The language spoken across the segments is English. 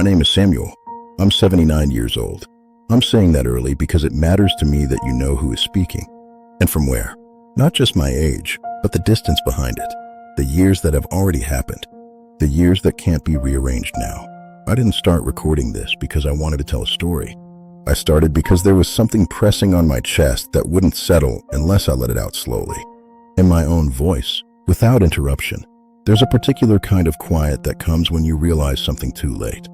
name is Samuel. I'm 79 years old. I'm saying that early because it matters to me that you know who is speaking and from where. Not just my age, but the distance behind it. The years that have already happened. The years that can't be rearranged now. I didn't start recording this because I wanted to tell a story. I started because there was something pressing on my chest that wouldn't settle unless I let it out slowly. In my own voice, without interruption. There's a particular kind of quiet that comes when you realize something too late.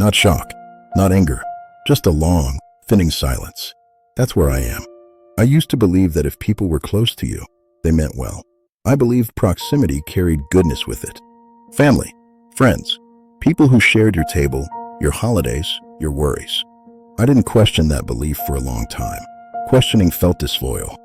Not shock, not anger, just a long, thinning silence. That's where I am. I used to believe that if people were close to you, they meant well. I believed proximity carried goodness with it. Family, friends, people who shared your table, your holidays, your worries. I didn't question that belief for a long time. Questioning felt disloyal.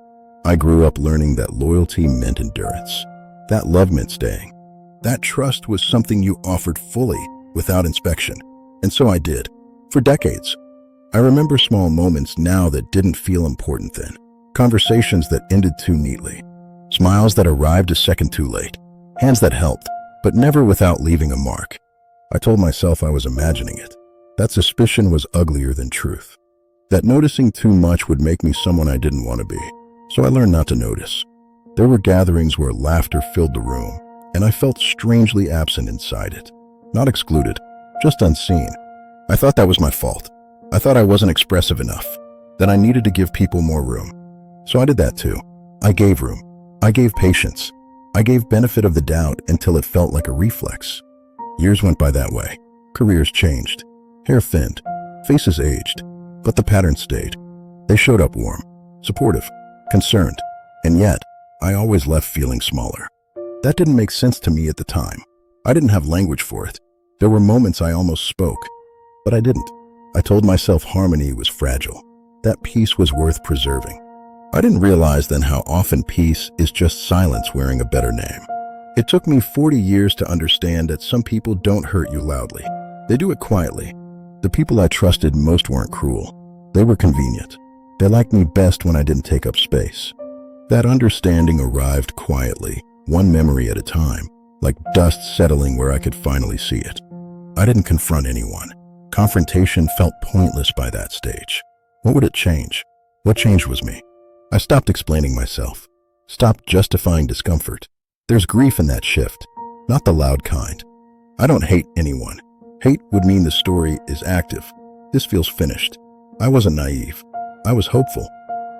I grew up learning that loyalty meant endurance. That love meant staying. That trust was something you offered fully, without inspection. And so I did, for decades. I remember small moments now that didn't feel important then. Conversations that ended too neatly. Smiles that arrived a second too late. Hands that helped, but never without leaving a mark. I told myself I was imagining it. That suspicion was uglier than truth. That noticing too much would make me someone I didn't want to be. So I learned not to notice. There were gatherings where laughter filled the room, and I felt strangely absent inside it. Not excluded, just unseen. I thought that was my fault. I thought I wasn't expressive enough, that I needed to give people more room. So I did that too. I gave room. I gave patience. I gave benefit of the doubt until it felt like a reflex. Years went by that way. Careers changed. Hair thinned. Faces aged. But the pattern stayed. They showed up warm, supportive, concerned. And yet, I always left feeling smaller. That didn't make sense to me at the time. I didn't have language for it. There were moments I almost spoke, but I didn't. I told myself harmony was fragile, that peace was worth preserving. I didn't realize then how often peace is just silence wearing a better name. It took me 40 years to understand that some people don't hurt you loudly. They do it quietly. The people I trusted most weren't cruel. They were convenient. They liked me best when I didn't take up space. That understanding arrived quietly, one memory at a time, like dust settling where I could finally see it. I didn't confront anyone. Confrontation felt pointless by that stage. What would it change? What changed was me. I stopped explaining myself, stopped justifying discomfort. There's grief in that shift, not the loud kind. I don't hate anyone. Hate would mean the story is active. This feels finished. I wasn't naive. I was hopeful.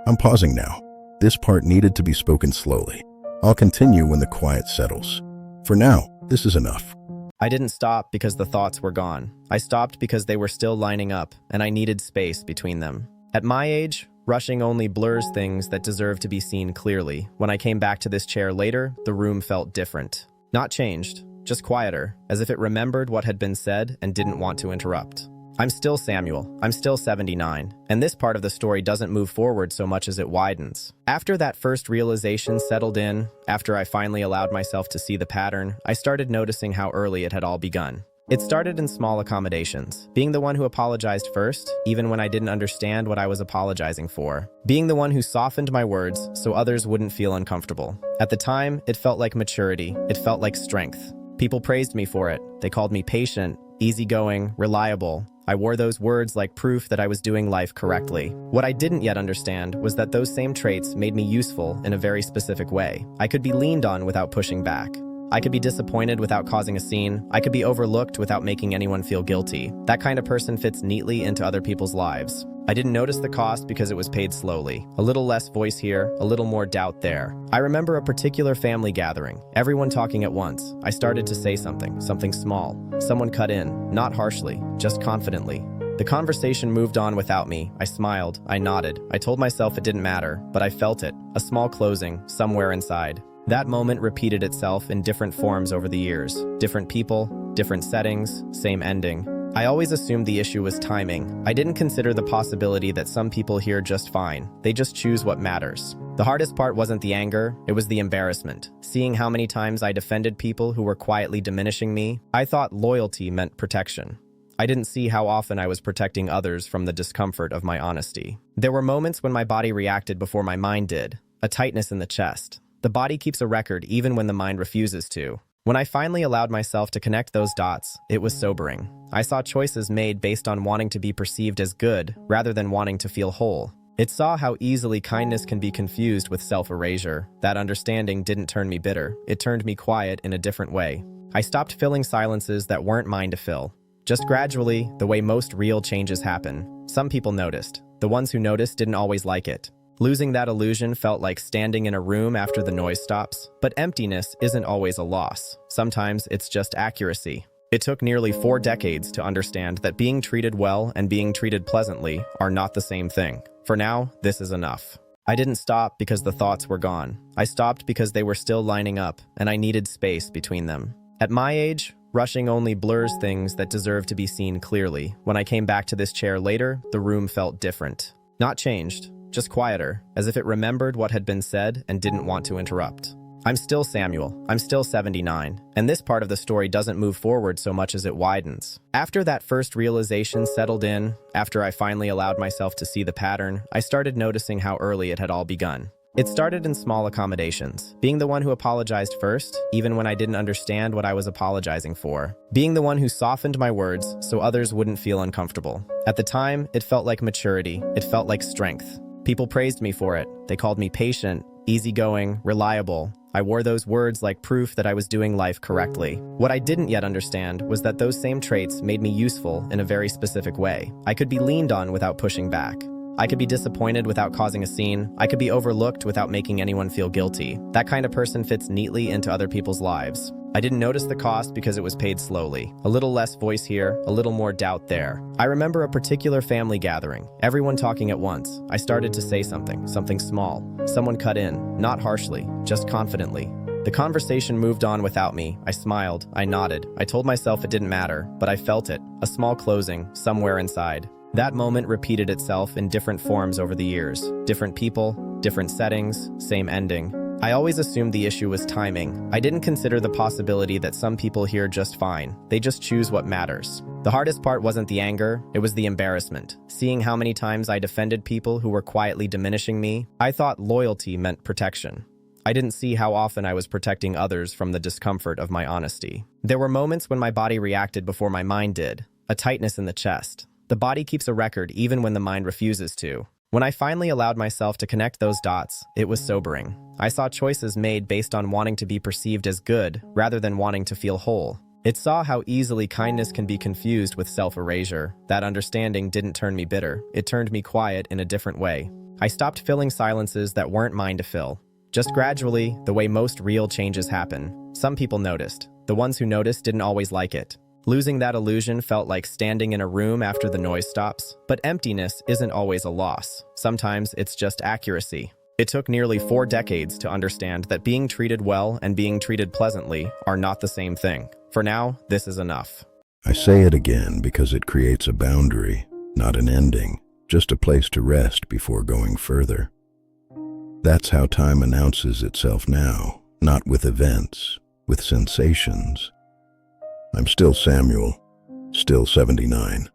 I'm pausing now. This part needed to be spoken slowly. I'll continue when the quiet settles. For now, this is enough. I didn't stop because the thoughts were gone. I stopped because they were still lining up, and I needed space between them. At my age, rushing only blurs things that deserve to be seen clearly. When I came back to this chair later, the room felt different. Not changed, just quieter, as if it remembered what had been said and didn't want to interrupt. I'm still Samuel. I'm still 79, and this part of the story doesn't move forward so much as it widens. After that first realization settled in, after I finally allowed myself to see the pattern, I started noticing how early it had all begun. It started in small accommodations, being the one who apologized first, even when I didn't understand what I was apologizing for. Being the one who softened my words so others wouldn't feel uncomfortable. At the time, it felt like maturity. It felt like strength. People praised me for it. They called me patient, easygoing, reliable. I wore those words like proof that I was doing life correctly. What I didn't yet understand was that those same traits made me useful in a very specific way. I could be leaned on without pushing back. I could be disappointed without causing a scene. I could be overlooked without making anyone feel guilty. That kind of person fits neatly into other people's lives. I didn't notice the cost because it was paid slowly. A little less voice here, a little more doubt there. I remember a particular family gathering, everyone talking at once. I started to say something small. Someone cut in, not harshly, just confidently. The conversation moved on without me. I smiled, I nodded. I told myself it didn't matter, but I felt it, a small closing, somewhere inside. That moment repeated itself in different forms over the years. Different people, different settings, same ending. I always assumed the issue was timing. I didn't consider the possibility that some people hear just fine. They just choose what matters. The hardest part wasn't the anger, it was the embarrassment. Seeing how many times I defended people who were quietly diminishing me, I thought loyalty meant protection. I didn't see how often I was protecting others from the discomfort of my honesty. There were moments when my body reacted before my mind did. A tightness in the chest. The body keeps a record even when the mind refuses to. When I finally allowed myself to connect those dots, it was sobering. I saw choices made based on wanting to be perceived as good rather than wanting to feel whole. It saw how easily kindness can be confused with self-erasure. That understanding didn't turn me bitter. It turned me quiet in a different way. I stopped filling silences that weren't mine to fill. Just gradually, the way most real changes happen. Some people noticed. The ones who noticed didn't always like it. Losing that illusion felt like standing in a room after the noise stops. But emptiness isn't always a loss. Sometimes it's just accuracy. It took nearly 4 decades to understand that being treated well and being treated pleasantly are not the same thing. For now, this is enough. I didn't stop because the thoughts were gone. I stopped because they were still lining up, and I needed space between them. At my age, rushing only blurs things that deserve to be seen clearly. When I came back to this chair later, the room felt different. Not changed, just quieter, as if it remembered what had been said and didn't want to interrupt. I'm still Samuel. I'm still 79, and this part of the story doesn't move forward so much as it widens. After that first realization settled in, after I finally allowed myself to see the pattern, I started noticing how early it had all begun. It started in small accommodations. Being the one who apologized first, even when I didn't understand what I was apologizing for. Being the one who softened my words so others wouldn't feel uncomfortable. At the time, it felt like maturity. It felt like strength. People praised me for it. They called me patient, easygoing, reliable. I wore those words like proof that I was doing life correctly. What I didn't yet understand was that those same traits made me useful in a very specific way. I could be leaned on without pushing back. I could be disappointed without causing a scene. I could be overlooked without making anyone feel guilty. That kind of person fits neatly into other people's lives. I didn't notice the cost because it was paid slowly. A little less voice here, a little more doubt there. I remember a particular family gathering, everyone talking at once. I started to say something small. Someone cut in, not harshly, just confidently. The conversation moved on without me. I smiled, I nodded. I told myself it didn't matter, but I felt it, a small closing, somewhere inside. That moment repeated itself in different forms over the years. Different people, different settings, same ending. I always assumed the issue was timing. I didn't consider the possibility that some people hear just fine. They just choose what matters. The hardest part wasn't the anger, it was the embarrassment. Seeing how many times I defended people who were quietly diminishing me, I thought loyalty meant protection. I didn't see how often I was protecting others from the discomfort of my honesty. There were moments when my body reacted before my mind did. A tightness in the chest. The body keeps a record even when the mind refuses to. When I finally allowed myself to connect those dots, it was sobering. I saw choices made based on wanting to be perceived as good rather than wanting to feel whole. It saw how easily kindness can be confused with self-erasure. That understanding didn't turn me bitter. It turned me quiet in a different way. I stopped filling silences that weren't mine to fill. Just gradually, the way most real changes happen. Some people noticed. The ones who noticed didn't always like it. Losing that illusion felt like standing in a room after the noise stops. But emptiness isn't always a loss. Sometimes it's just accuracy. It took nearly 4 decades to understand that being treated well and being treated pleasantly are not the same thing. For now, this is enough. I say it again because it creates a boundary, not an ending, just a place to rest before going further. That's how time announces itself now, not with events, with sensations. I'm still Samuel, still 79.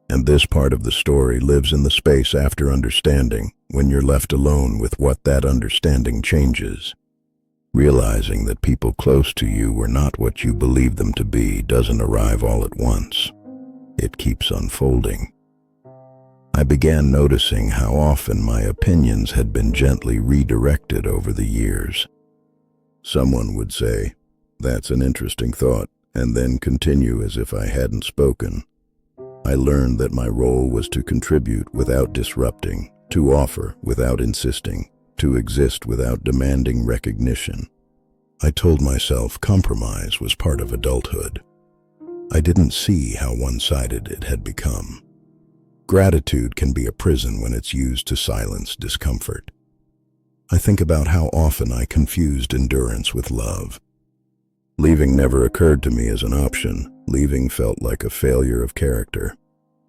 And this part of the story lives in the space after understanding, when you're left alone with what that understanding changes. Realizing that people close to you were not what you believed them to be doesn't arrive all at once. It keeps unfolding. I began noticing how often my opinions had been gently redirected over the years. Someone would say, "That's an interesting thought," and then continue as if I hadn't spoken. I learned that my role was to contribute without disrupting, to offer without insisting, to exist without demanding recognition. I told myself compromise was part of adulthood. I didn't see how one-sided it had become. Gratitude can be a prison when it's used to silence discomfort. I think about how often I confused endurance with love. Leaving never occurred to me as an option. Leaving felt like a failure of character.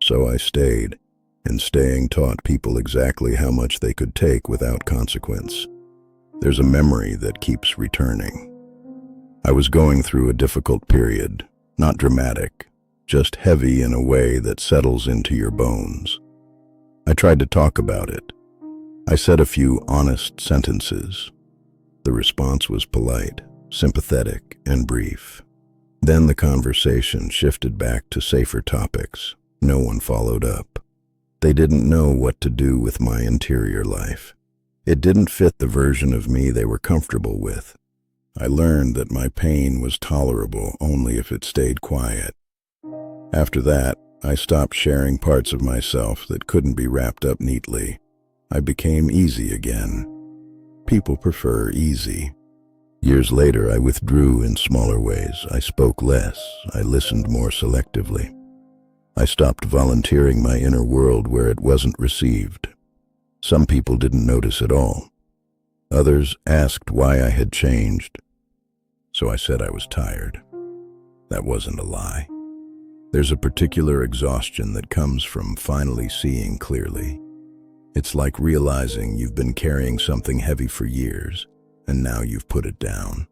So I stayed, and staying taught people exactly how much they could take without consequence. There's a memory that keeps returning. I was going through a difficult period, not dramatic, just heavy in a way that settles into your bones. I tried to talk about it. I said a few honest sentences. The response was polite. sympathetic and brief. Then the conversation shifted back to safer topics. No one followed up. They didn't know what to do with my interior life. It didn't fit the version of me they were comfortable with. I learned that my pain was tolerable only if it stayed quiet. After that, I stopped sharing parts of myself that couldn't be wrapped up neatly. I became easy again. People prefer easy. Years later, I withdrew in smaller ways. I spoke less. I listened more selectively. I stopped volunteering my inner world where it wasn't received. Some people didn't notice at all. Others asked why I had changed. So I said I was tired. That wasn't a lie. There's a particular exhaustion that comes from finally seeing clearly. It's like realizing you've been carrying something heavy for years, and now you've put it down.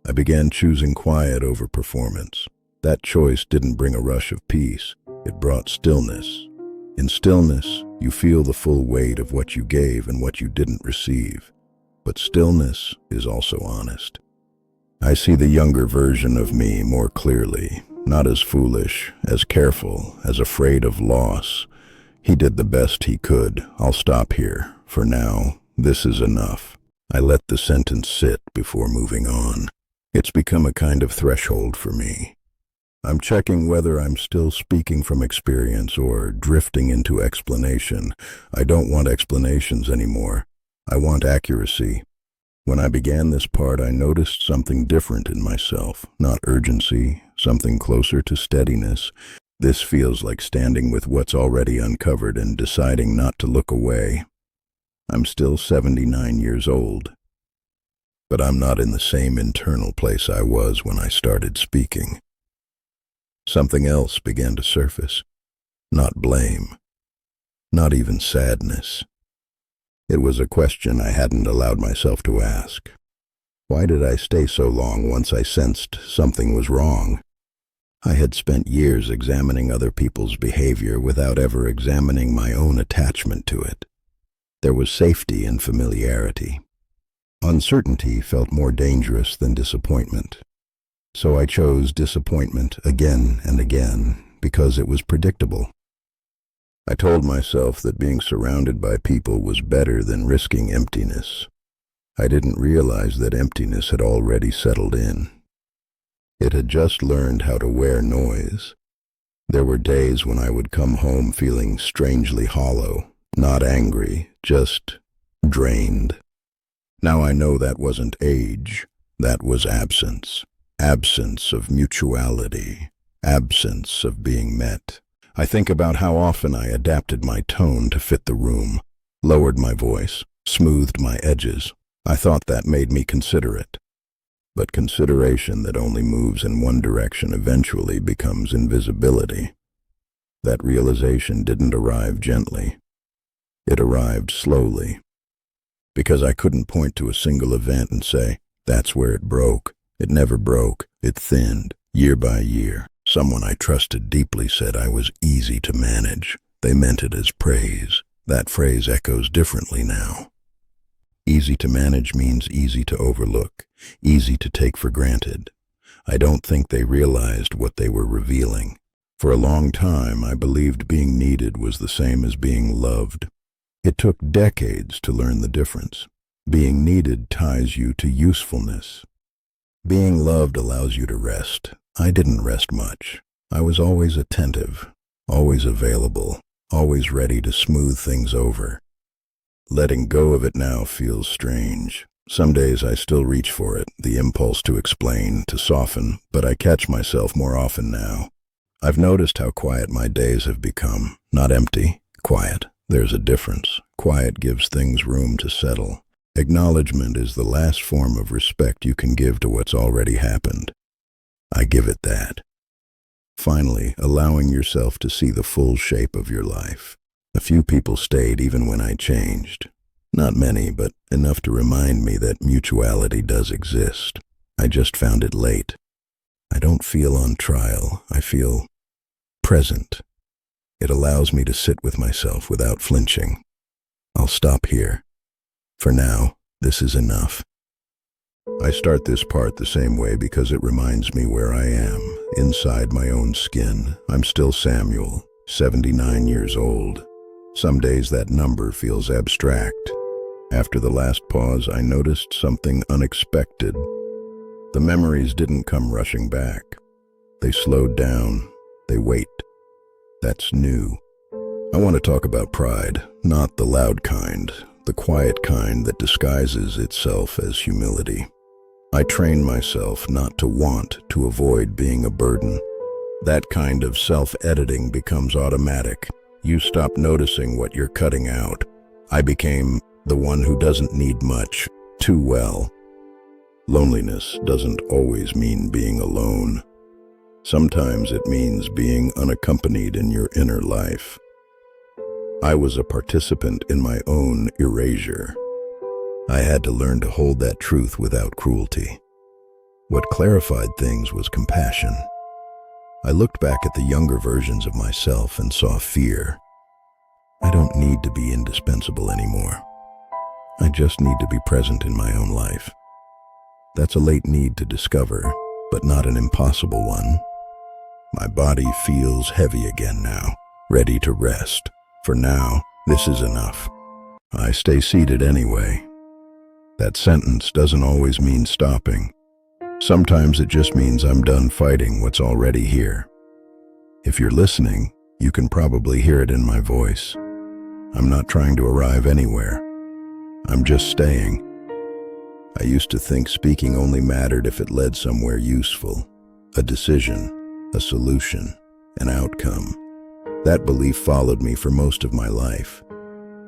I began choosing quiet over performance. That choice didn't bring a rush of peace. It brought stillness. In stillness, you feel the full weight of what you gave and what you didn't receive. But stillness is also honest. I see the younger version of me more clearly, not as foolish, as careful, as afraid of loss. He did the best he could. I'll stop here. For now, this is enough. I let the sentence sit before moving on. It's become a kind of threshold for me. I'm checking whether I'm still speaking from experience or drifting into explanation. I don't want explanations anymore. I want accuracy. When I began this part, I noticed something different in myself, not urgency, something closer to steadiness. This feels like standing with what's already uncovered and deciding not to look away. I'm still 79 years old, but I'm not in the same internal place I was when I started speaking. Something else began to surface. Not blame, not even sadness. It was a question I hadn't allowed myself to ask. Why did I stay so long once I sensed something was wrong? I had spent years examining other people's behavior without ever examining my own attachment to it. There was safety in familiarity. Uncertainty felt more dangerous than disappointment. So I chose disappointment again and again because it was predictable. I told myself that being surrounded by people was better than risking emptiness. I didn't realize that emptiness had already settled in. It had just learned how to wear noise. There were days when I would come home feeling strangely hollow, not angry, just drained. Now I know that wasn't age, that was absence. Absence of mutuality, absence of being met. I think about how often I adapted my tone to fit the room, lowered my voice, smoothed my edges. I thought that made me considerate. But consideration that only moves in one direction eventually becomes invisibility. That realization didn't arrive gently. It arrived slowly. Because I couldn't point to a single event and say, that's where it broke. It never broke. It thinned, year by year. Someone I trusted deeply said I was easy to manage. They meant it as praise. That phrase echoes differently now. Easy to manage means easy to overlook, easy to take for granted. I don't think they realized what they were revealing. For a long time, I believed being needed was the same as being loved. It took decades to learn the difference. Being needed ties you to usefulness. Being loved allows you to rest. I didn't rest much. I was always attentive, always available, always ready to smooth things over. Letting go of it now feels strange. Some days I still reach for it, the impulse to explain, to soften, but I catch myself more often now. I've noticed how quiet my days have become. Not empty, quiet. There's a difference. Quiet gives things room to settle. Acknowledgement is the last form of respect you can give to what's already happened. I give it that. Finally, allowing yourself to see the full shape of your life. A few people stayed even when I changed. Not many, but enough to remind me that mutuality does exist. I just found it late. I don't feel on trial. I feel present. It allows me to sit with myself without flinching. I'll stop here. For now, this is enough. I start this part the same way because it reminds me where I am, inside my own skin. I'm still Samuel, 79 years old. Some days that number feels abstract. After the last pause, I noticed something unexpected. The memories didn't come rushing back. They slowed down. They wait. That's new. I want to talk about pride, not the loud kind, the quiet kind that disguises itself as humility. I train myself not to want to avoid being a burden. That kind of self-editing becomes automatic. You stop noticing what you're cutting out. I became the one who doesn't need much, too well. Loneliness doesn't always mean being alone. Sometimes it means being unaccompanied in your inner life. I was a participant in my own erasure. I had to learn to hold that truth without cruelty. What clarified things was compassion. I looked back at the younger versions of myself and saw fear. I don't need to be indispensable anymore. I just need to be present in my own life. That's a late need to discover, but not an impossible one. My body feels heavy again now, ready to rest. For now, this is enough. I stay seated anyway. That sentence doesn't always mean stopping. Sometimes it just means I'm done fighting what's already here. If you're listening, you can probably hear it in my voice. I'm not trying to arrive anywhere. I'm just staying. I used to think speaking only mattered if it led somewhere useful, a decision, a solution, an outcome. That belief followed me for most of my life.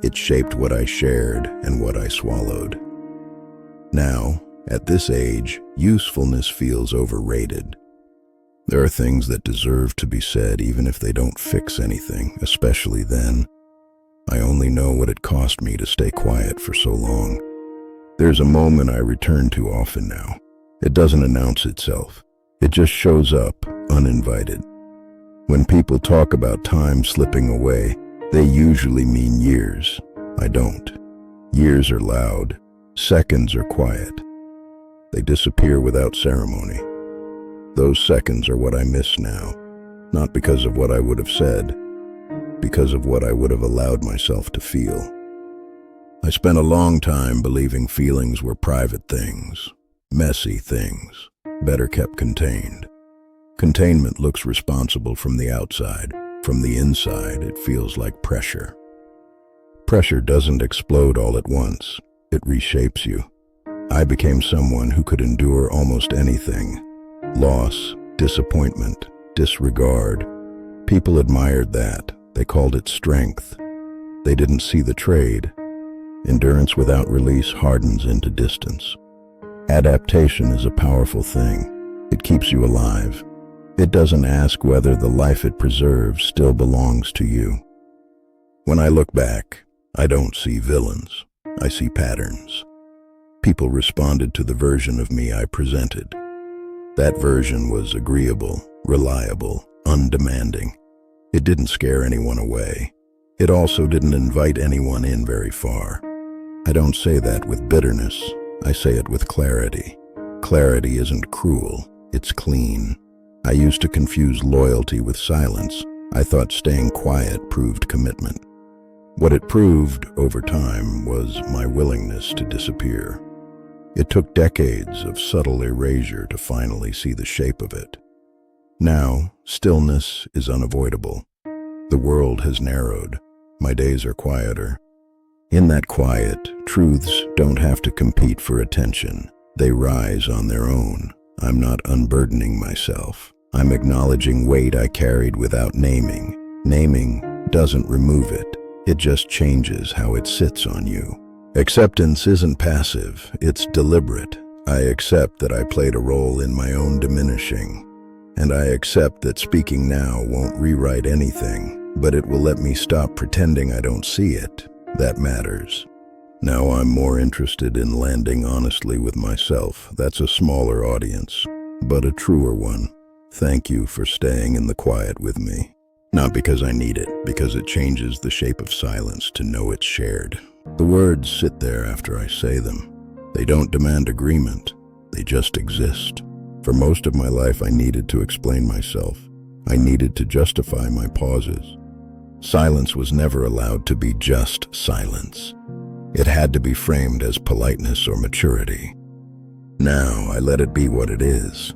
It shaped what I shared and what I swallowed. Now, at this age, usefulness feels overrated. There are things that deserve to be said even if they don't fix anything, especially then. I only know what it cost me to stay quiet for so long. There's a moment I return to often now. It doesn't announce itself. It just shows up, uninvited. When people talk about time slipping away, they usually mean years. I don't. Years are loud. Seconds are quiet. They disappear without ceremony. Those seconds are what I miss now, not because of what I would have said, because of what I would have allowed myself to feel. I spent a long time believing feelings were private things, messy things, better kept contained. Containment looks responsible from the outside. From the inside, it feels like pressure. Pressure doesn't explode all at once. It reshapes you. I became someone who could endure almost anything. Loss, disappointment, disregard. People admired that. They called it strength. They didn't see the trade. Endurance without release hardens into distance. Adaptation is a powerful thing. It keeps you alive. It doesn't ask whether the life it preserves still belongs to you. When I look back, I don't see villains. I see patterns. People responded to the version of me I presented. That version was agreeable, reliable, undemanding. It didn't scare anyone away. It also didn't invite anyone in very far. I don't say that with bitterness. I say it with clarity. Clarity isn't cruel. It's clean. I used to confuse loyalty with silence. I thought staying quiet proved commitment. What it proved over time was my willingness to disappear. It took decades of subtle erasure to finally see the shape of it. Now, stillness is unavoidable. The world has narrowed. My days are quieter. In that quiet, truths don't have to compete for attention. They rise on their own. I'm not unburdening myself. I'm acknowledging weight I carried without naming. Naming doesn't remove it. It just changes how it sits on you. Acceptance isn't passive, it's deliberate. I accept that I played a role in my own diminishing. And I accept that speaking now won't rewrite anything, but it will let me stop pretending I don't see it. That matters. Now I'm more interested in landing honestly with myself. That's a smaller audience, but a truer one. Thank you for staying in the quiet with me. Not because I need it, because it changes the shape of silence to know it's shared. The words sit there after I say them. They don't demand agreement. They just exist. For most of my life, I needed to explain myself. I needed to justify my pauses. Silence was never allowed to be just silence. It had to be framed as politeness or maturity. Now, I let it be what it is.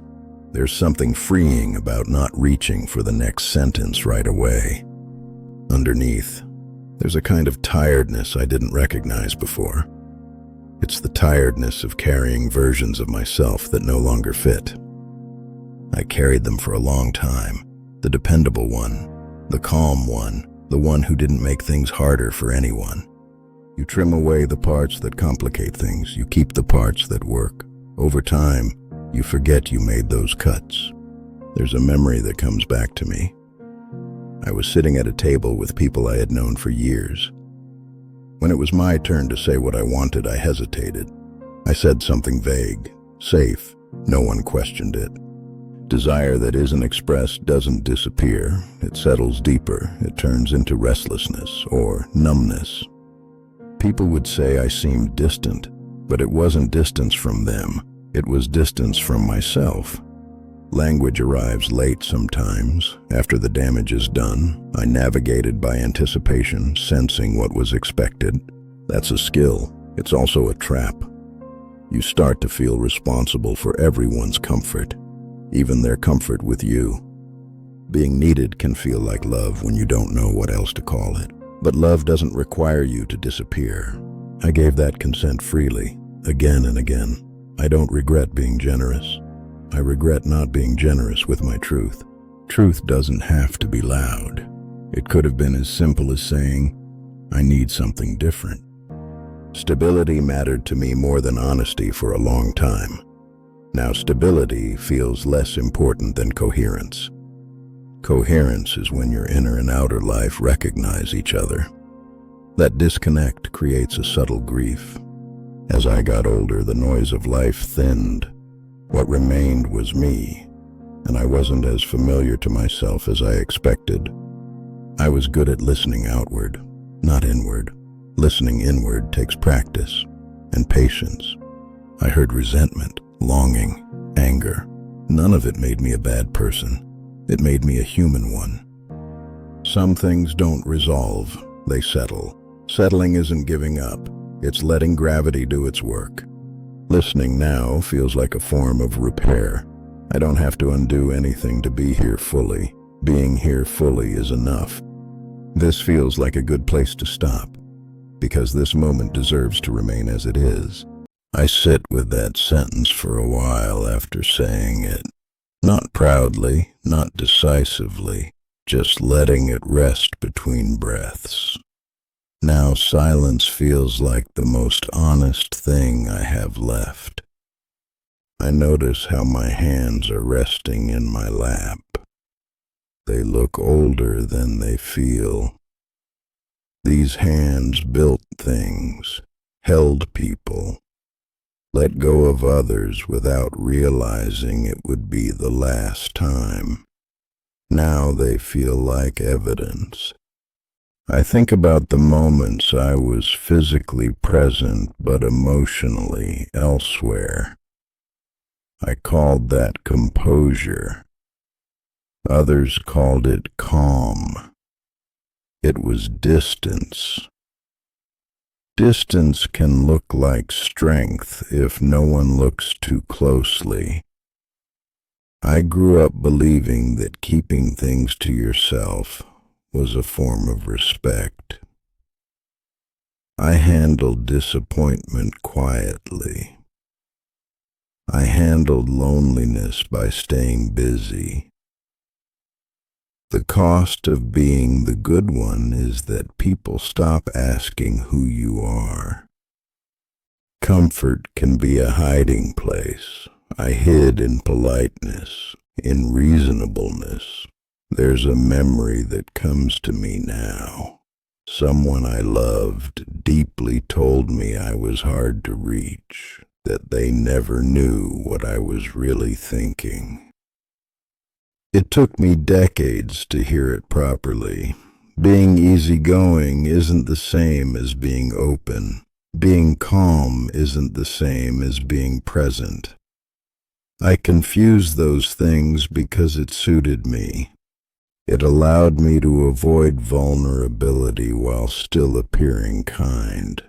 There's something freeing about not reaching for the next sentence right away. Underneath, there's a kind of tiredness I didn't recognize before. It's the tiredness of carrying versions of myself that no longer fit. I carried them for a long time. The dependable one, the calm one, the one who didn't make things harder for anyone. You trim away the parts that complicate things. You keep the parts that work. Over time, you forget you made those cuts. There's a memory that comes back to me. I was sitting at a table with people I had known for years. When it was my turn to say what I wanted, I hesitated. I said something vague, safe. No one questioned it. Desire that isn't expressed doesn't disappear. It settles deeper. It turns into restlessness or numbness. People would say I seemed distant, but it wasn't distance from them. It was distance from myself. Language arrives late sometimes. After the damage is done, I navigated by anticipation, sensing what was expected. That's a skill. It's also a trap. You start to feel responsible for everyone's comfort, even their comfort with you. Being needed can feel like love when you don't know what else to call it. But love doesn't require you to disappear. I gave that consent freely, again and again. I don't regret being generous. I regret not being generous with my truth. Truth doesn't have to be loud. It could have been as simple as saying, I need something different. Stability mattered to me more than honesty for a long time. Now stability feels less important than coherence. Coherence is when your inner and outer life recognize each other. That disconnect creates a subtle grief. As I got older, the noise of life thinned. What remained was me, and I wasn't as familiar to myself as I expected. I was good at listening outward, not inward. Listening inward takes practice and patience. I heard resentment, longing, anger. None of it made me a bad person. It made me a human one. Some things don't resolve, they settle. Settling isn't giving up. It's letting gravity do its work. Listening now feels like a form of repair. I don't have to undo anything to be here fully. Being here fully is enough. This feels like a good place to stop, because this moment deserves to remain as it is. I sit with that sentence for a while after saying it. Not proudly, not decisively, just letting it rest between breaths. Now silence feels like the most honest thing I have left. I notice how my hands are resting in my lap. They look older than they feel. These hands built things, held people, let go of others without realizing it would be the last time. Now they feel like evidence. I think about the moments I was physically present but emotionally elsewhere. I called that composure. Others called it calm. It was distance. Distance can look like strength if no one looks too closely. I grew up believing that keeping things to yourself was a form of respect. I handled disappointment quietly. I handled loneliness by staying busy. The cost of being the good one is that people stop asking who you are. Comfort can be a hiding place. I hid in politeness, in reasonableness. There's a memory that comes to me now. Someone I loved deeply told me I was hard to reach, that they never knew what I was really thinking. It took me decades to hear it properly. Being easygoing isn't the same as being open. Being calm isn't the same as being present. I confused those things because it suited me. It allowed me to avoid vulnerability while still appearing kind.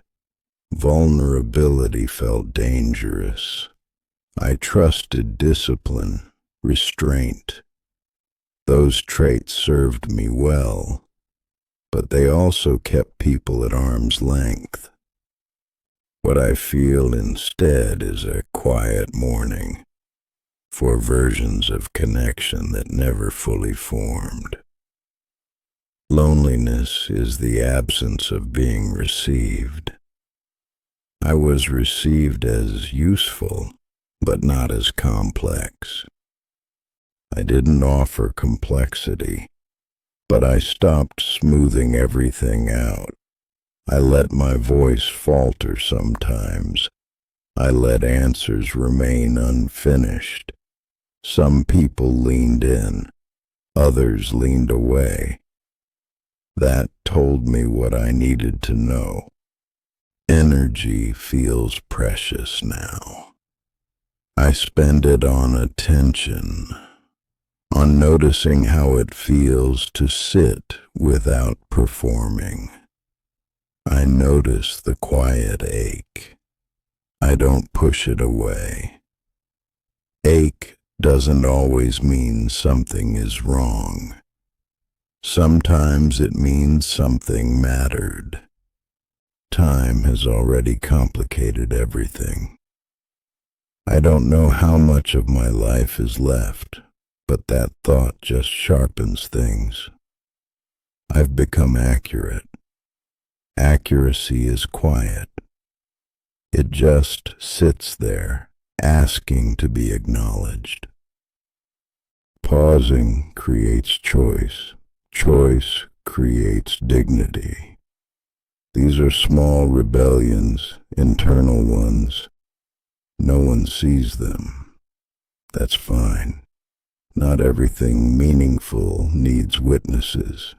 Vulnerability felt dangerous. I trusted discipline, restraint. Those traits served me well, but they also kept people at arm's length. What I feel instead is a quiet mourning for versions of connection that never fully formed. Loneliness is the absence of being received. I was received as useful, but not as complex. I didn't offer complexity, but I stopped smoothing everything out. I let my voice falter sometimes. I let answers remain unfinished. Some people leaned in, others leaned away. That told me what I needed to know. Energy feels precious now. I spend it on attention, on noticing how it feels to sit without performing. I notice the quiet ache. I don't push it away. Ache doesn't always mean something is wrong. Sometimes it means something mattered. Time has already complicated everything. I don't know how much of my life is left, but that thought just sharpens things. I've become accurate. Accuracy is quiet. It just sits there, asking to be acknowledged. Pausing creates choice. Choice creates dignity. These are small rebellions, internal ones. No one sees them. That's fine. Not everything meaningful needs witnesses.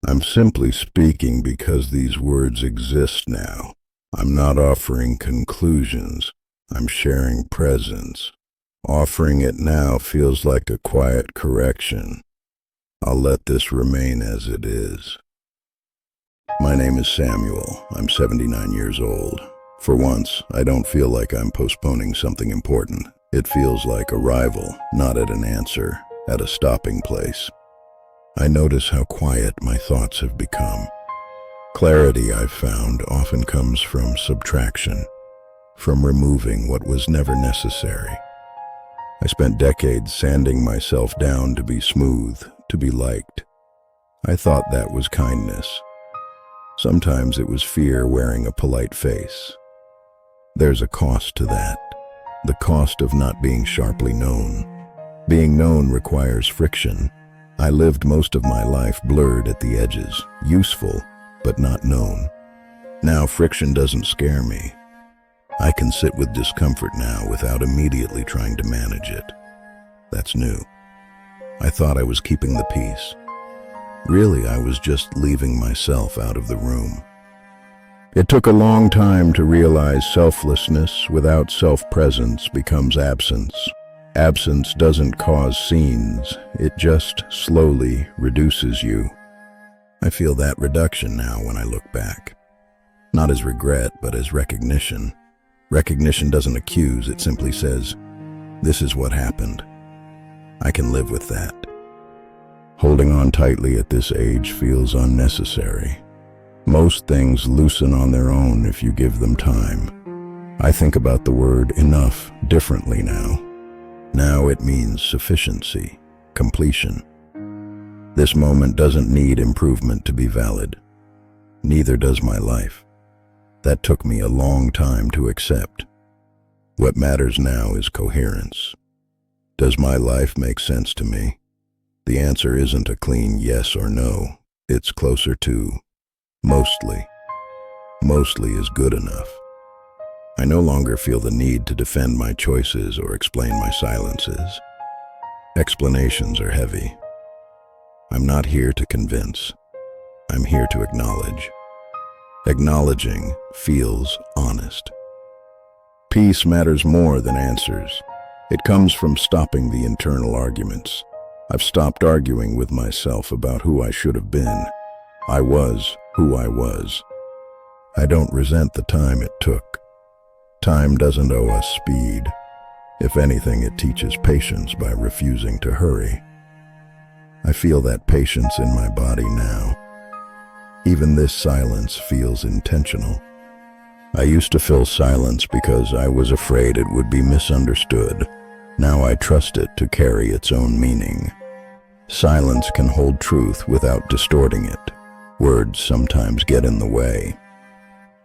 I'm simply speaking because these words exist now. I'm not offering conclusions. I'm sharing presence. Offering it now feels like a quiet correction. I'll let this remain as it is. My name is Samuel. I'm 79 years old. For once, I don't feel like I'm postponing something important. It feels like arrival, not at an answer, at a stopping place. I notice how quiet my thoughts have become. Clarity, I've found, often comes from subtraction, from removing what was never necessary. I spent decades sanding myself down to be smooth, to be liked. I thought that was kindness. Sometimes it was fear wearing a polite face. There's a cost to that, the cost of not being sharply known. Being known requires friction. I lived most of my life blurred at the edges, useful, but not known. Now friction doesn't scare me. I can sit with discomfort now without immediately trying to manage it. That's new. I thought I was keeping the peace. Really, I was just leaving myself out of the room. It took a long time to realize selflessness without self-presence becomes absence. Absence doesn't cause scenes, it just slowly reduces you. I feel that reduction now when I look back. Not as regret, but as recognition. Recognition doesn't accuse, it simply says, this is what happened. I can live with that. Holding on tightly at this age feels unnecessary. Most things loosen on their own if you give them time. I think about the word enough differently now. Now it means sufficiency, completion. This moment doesn't need improvement to be valid. Neither does my life. That took me a long time to accept. What matters now is coherence. Does my life make sense to me? The answer isn't a clean yes or no. It's closer to mostly. Mostly is good enough. I no longer feel the need to defend my choices or explain my silences. Explanations are heavy. I'm not here to convince. I'm here to acknowledge. Acknowledging feels honest. Peace matters more than answers. It comes from stopping the internal arguments. I've stopped arguing with myself about who I should have been. I was who I was. I don't resent the time it took. Time doesn't owe us speed. If anything, it teaches patience by refusing to hurry. I feel that patience in my body now. Even this silence feels intentional. I used to fill silence because I was afraid it would be misunderstood. Now I trust it to carry its own meaning. Silence can hold truth without distorting it. Words sometimes get in the way.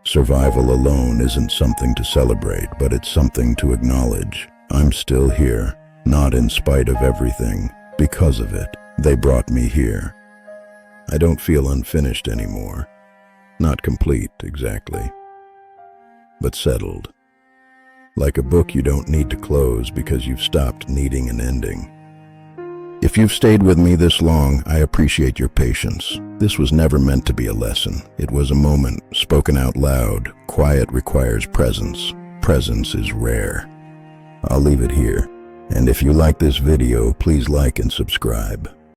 Survival alone isn't something to celebrate, but it's something to acknowledge. I'm still here, not in spite of everything, because of it. They brought me here. I don't feel unfinished anymore. Not complete, exactly, but settled. Like a book you don't need to close because you've stopped needing an ending. If you've stayed with me this long, I appreciate your patience. This was never meant to be a lesson. It was a moment, spoken out loud. Quiet requires presence. Presence is rare. I'll leave it here. And if you like this video, please like and subscribe.